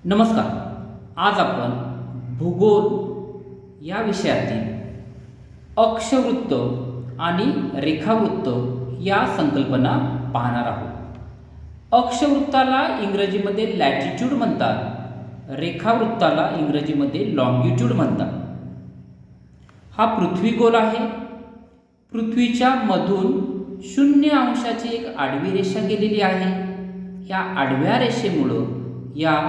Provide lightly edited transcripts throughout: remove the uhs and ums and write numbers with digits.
नमस्कार. आज आपण भूगोल या विषयातील अक्षवृत्त आणि रेखावृत्त या संकल्पना पाहणार आहोत. अक्षवृत्ताला इंग्रजीमध्ये लॅटिट्यूड म्हणतात, रेखावृत्ताला इंग्रजीमध्ये लॉंगिट्यूड म्हणतात. हा पृथ्वीगोल आहे. पृथ्वीच्या मधून 0 अंशाची एक आडवी रेषा गेलेली आहे. या आडव्या रेषेमुळं या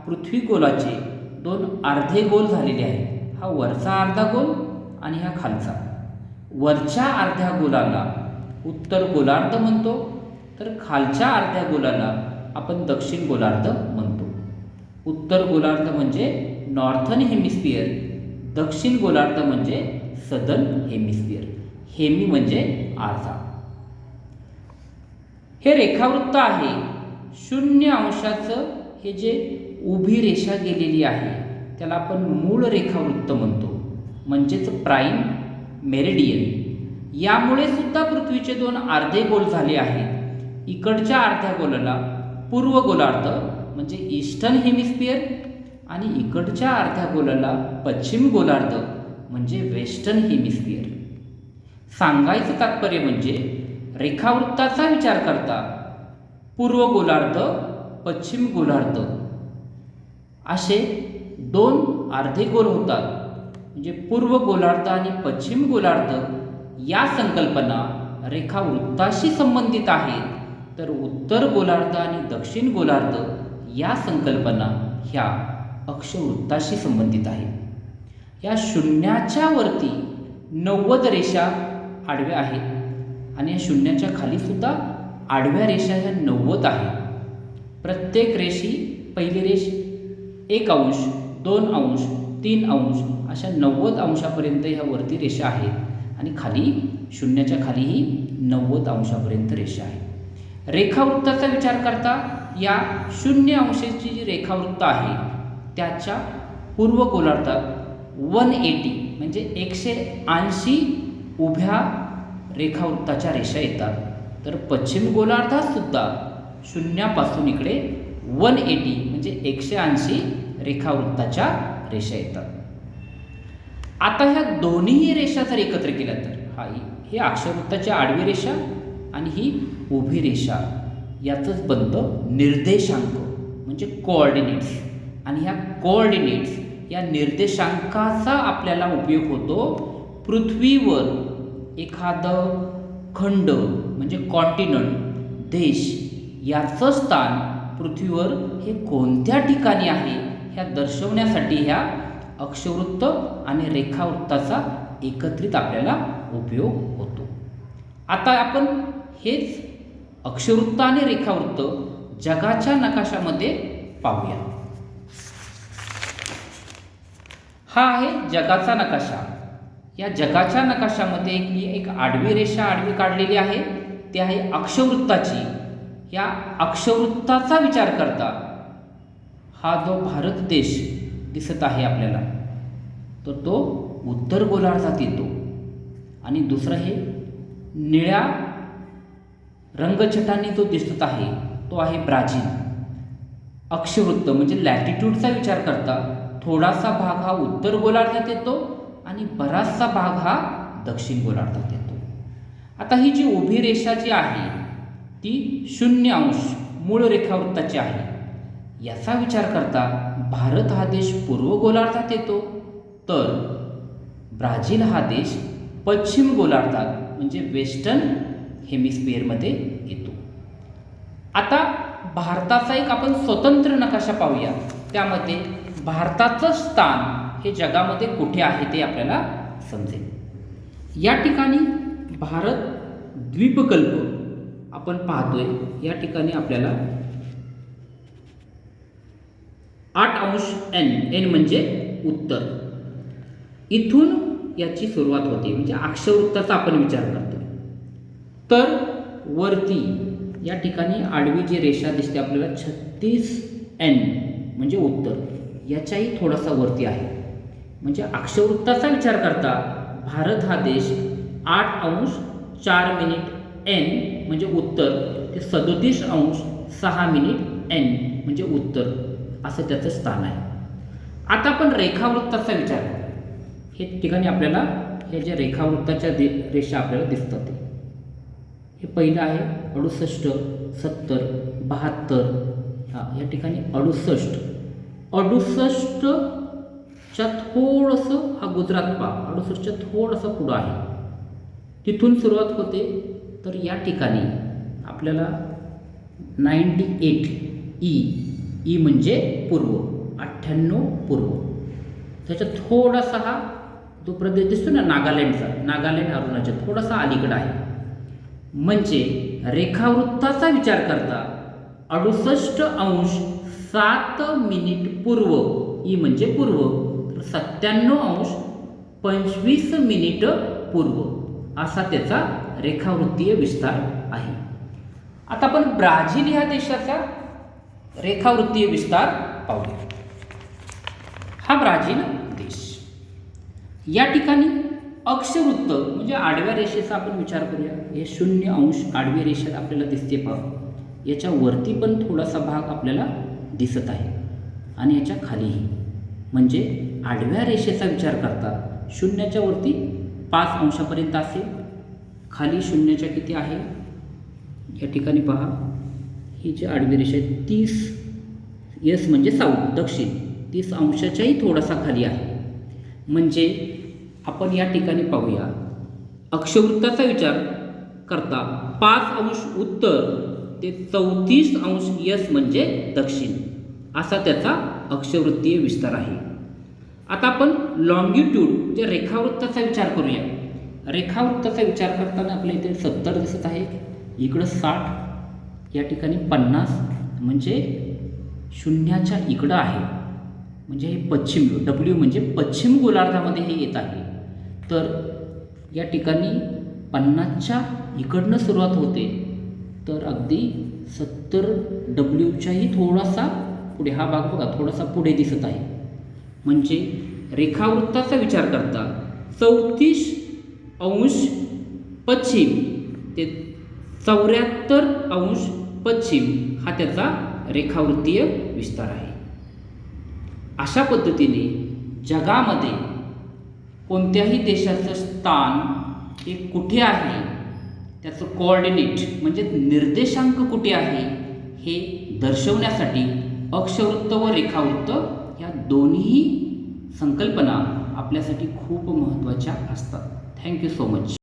पृथ्वीगोलाचे 2 अर्धे गोल झालेले आहेत. हा वरचा अर्धा गोल आणि हा खालचा. वरच्या अर्ध्या गोलाला उत्तर गोलार्ध म्हणतो, तर खालच्या अर्ध्या गोलाला आपण दक्षिण गोलार्ध म्हणतो. उत्तर गोलार्ध म्हणजे नॉर्थन हेमिस्फिअर, दक्षिण गोलार्ध म्हणजे सदर्न हेमिस्फिअर. हेमी म्हणजे अर्धा. हे रेखावृत्त आहे. 0 अंशाचं हे जे उभी रेषा गेलेली आहे त्याला आपण मूळ रेखावृत्त म्हणतो, म्हणजेच प्राईम मेरिडियन. यामुळे सुद्धा पृथ्वीचे 2 अर्धे गोल झाले आहेत. इकडच्या अर्ध्या गोलाला पूर्व गोलार्ध म्हणजे ईस्टर्न हेमिस्फिअर आणि इकडच्या अर्ध्या गोलाला पश्चिम गोलार्ध म्हणजे वेस्टर्न हेमिस्फिअर. सांगायचं तात्पर्य म्हणजे रेखावृत्ताचा विचार करता पूर्व गोलार्ध, पश्चिम गोलार्ध असे 2 अर्धे गोल होतात. म्हणजे पूर्व गोलार्ध आणि पश्चिम गोलार्ध या संकल्पना रेखावृत्ताशी संबंधित आहेत, तर उत्तर गोलार्ध आणि दक्षिण गोलार्ध या संकल्पना ह्या अक्षवृत्ताशी संबंधित आहेत. या शून्याच्या वरती 90 रेषा आडव्या आहेत आणि या शून्याच्या खाली सुद्धा आडव्या रेषा ह्या 90 आहेत. प्रत्येक रेषी पहिली रेष 1 अंश, 2 अंश, 3 अंश अशा 90 अंशापर्यंत ह्या वरती रेषा आहेत आणि खाली शून्याच्या खालीही 90 अंशापर्यंत रेषा आहे. रेखावृत्ताचा विचार करता या 0 अंशाची जी रेखावृत्त आहे त्याच्या पूर्व गोलार्धात 180 म्हणजे 180 उभ्या रेखावृत्ताच्या रेषा येतात, तर पश्चिम गोलार्धात सुद्धा शून्यापासून इकडे 180 म्हणजे 180 रेखावृत्ताच्या रेषा येतात. आता ह्या दोन्ही रेषा जर एकत्र केल्या तर ही अक्षवृत्ताची आडवी रेषा आणि ही उभी रेषा याचंच बनतं निर्देशांक म्हणजे कोऑर्डिनेट्स. आणि ह्या कोऑर्डिनेट्स या निर्देशांकाचा आपल्याला उपयोग होतो पृथ्वीवर एखादं खंड म्हणजे कॉन्टिनंट, देश याचं स्थान पृथ्वीवर हे कोणत्या ठिकाणी आहे ह्या दर्शवण्यासाठी ह्या अक्षवृत्त आणि रेखावृत्ताचा एकत्रित आपल्याला उपयोग होतो. आता आपण हेच अक्षवृत्त आणि रेखावृत्त जगाच्या नकाशामध्ये पाहूया. हा आहे जगाचा नकाशा. या जगाच्या नकाशामध्ये मी एक आडवी रेषा काढलेली आहे, ती आहे अक्षवृत्ताची. या अक्षवृत्ताचा विचार करता हा जो भारत देश दिसत आहे आपल्याला, तर तो उत्तर गोलार्धात येतो. आणि दुसरं हे निळ्या रंगछटांनी जो दिसत आहे तो आहे ब्राझील. अक्षवृत्त म्हणजे लॅटिट्यूडचा विचार करता थोडासा भाग हा उत्तर गोलार्धात येतो आणि बराचसा भाग हा दक्षिण गोलार्धात येतो. आता ही जी उभी रेषा जी आहे ती 0 अंश मूळ रेखावृत्ताची आहे. याचा विचार करता भारत हा देश पूर्व गोलार्धात येतो, तर ब्राझील हा देश पश्चिम गोलार्धात म्हणजे वेस्टर्न हेमिस्फिअरमध्ये येतो. आता भारताचा एक आपण स्वतंत्र नकाशा पाहूया. त्यामध्ये भारताचं स्थान हे जगामध्ये कुठे आहे ते आपल्याला समजेल. या ठिकाणी भारत द्वीपकल्प आपण पाहतोय. या ठिकाणी आपल्याला 8 अंश n म्हणजे उत्तर, इथून याची सुरुवात होते म्हणजे अक्षवृत्ताचा आपण विचार करतोय. तर वरती या ठिकाणी आडवी जी रेषा दिसते आपल्याला 36 n म्हणजे उत्तर, याच्याही थोडासा वरती आहे. म्हणजे अक्षवृत्ताचा विचार करता भारत हा देश 8 अंश 4 मिनिट n म्हणजे उत्तर ते 37 अंश 6 मिनिट n म्हणजे उत्तर असं त्याचं स्थान आहे. आता आपण रेखावृत्ताचा विचार करू. हे ठिकाणी आपल्याला हे ज्या रेखावृत्ताच्या रेषा आपल्याला दिसतात हे पहिलं आहे 68, 70, 72. या ठिकाणी 68 च्या थोडंसं हा गुजरात पहा 68च्या थोडंसं पुढं आहे. तिथून सुरुवात होते तर या ठिकाणी आपल्याला 98 ई म्हणजे पूर्व 98 पूर्व. त्याच्या थोडासा हा जो प्रदेश दिसतो ना नागालँड अरुणाचल थोडासा अलीकडं आहे. म्हणजे रेखावृत्ताचा विचार करता 68°7' पूर्व ई म्हणजे पूर्व तर 97°25' पूर्व असा त्याचा रेखावृत्तीय विस्तार आहे. आता आपण ब्राझील ह्या देशाचा रेखावृत्तीय विस्तार पाहूया. हा ब्राझील देश या ठिकाणी अक्षवृत्त म्हणजे आडव्या रेषेचा आपण विचार करूया. हे 0° आडवी रेषा आपल्याला दिसते पहा. याच्या वरती पण थोडासा भाग आपल्याला दिसत आहे आणि याच्या खालीही. म्हणजे आडव्या रेषेचा विचार करता 0च्या वरती 5° असेल. खाली 0च्या किती आहे या ठिकाणी पहा. ही जी आडवी रेषा आहे 30 म्हणजे साऊथ दक्षिण 30°च्याही थोडासा खाली आहे. म्हणजे आपण या ठिकाणी पाहूया अक्षवृत्ताचा विचार करता 5° उत्तर ते 34° म्हणजे दक्षिण असा त्याचा अक्षवृत्तीय विस्तार आहे. आता आपण लॉंगिट्यूड म्हणजे रेखावृत्ताचा विचार करूया. रेखावृत्ताचा विचार करताना आपल्या इथे 70 दिसत आहे. इकडं 60 या ठिकाणी 50 म्हणजे 0च्या इकडं आहे. म्हणजे हे पश्चिम डब्ल्यू म्हणजे पश्चिम गोलार्धामध्ये हे येत आहे. तर या ठिकाणी 50च्या इकडनं सुरुवात होते तर अगदी 70°च्याही थोडासा पुढे हा भाग बघा थोडासा पुढे दिसत आहे. म्हणजे रेखावृत्ताचा विचार करता 34° पश्चिम ते 74° पश्चिम हा त्याचा रेखावृत्तीय विस्तार आहे. अशा पद्धतीने जगामध्ये कोणत्याही देशाचं स्थान हे कुठे आहे त्याचं कोऑर्डिनेट म्हणजे निर्देशांक कुठे आहे हे दर्शवण्यासाठी अक्षवृत्त व रेखावृत्त या दोन्ही संकल्पना आपल्यासाठी खूप महत्त्वाच्या असतात. Thank you so much.